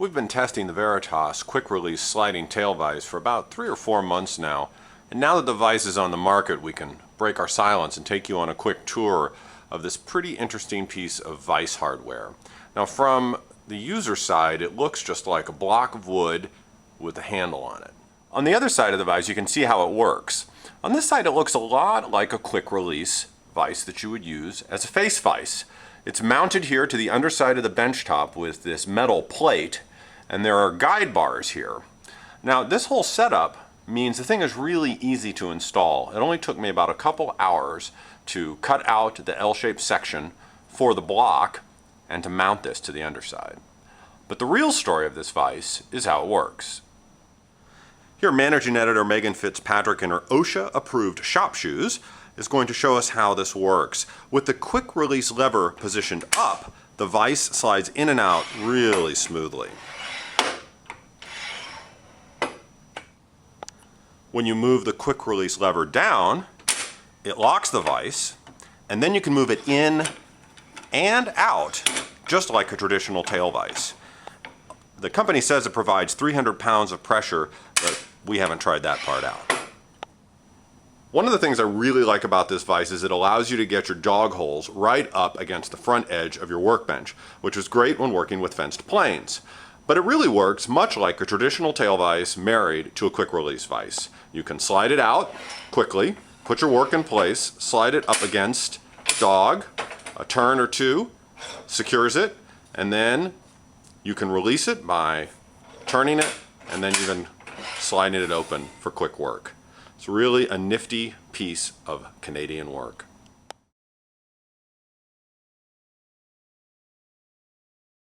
We've been testing the Veritas quick release sliding tail vise for about 3 or 4 months now, and now that the vise is on the market, we can break our silence and take you on a quick tour of this pretty interesting piece of vise hardware. Now, from the user side, it looks just like a block of wood with a handle on it. On the other side of the vise, you can see how it works. On this side, it looks a lot like a quick release vise that you would use as a face vise. It's mounted here to the underside of the bench top with this metal plate, and there are guide bars here. Now, this whole setup means the thing is really easy to install. It only took me about a couple hours to cut out the L-shaped section for the block and to mount this to the underside. But the real story of this vise is how it works. Here, managing editor Megan Fitzpatrick in her OSHA-approved shop shoes is going to show us how this works. With the quick release lever positioned up, the vise slides in and out really smoothly. When you move the quick release lever down, it locks the vise, and then you can move it in and out just like a traditional tail vise. The company says it provides 300 pounds of pressure, but we haven't tried that part out. One of the things I really like about this vise is it allows you to get your dog holes right up against the front edge of your workbench, which is great when working with fenced planes. But it really works much like a traditional tail vise married to a quick release vise. You can slide it out quickly, put your work in place, slide it up against the dog, a turn or two, secures it, and then you can release it by turning it and then even sliding it open for quick work. It's really a nifty piece of Canadian work.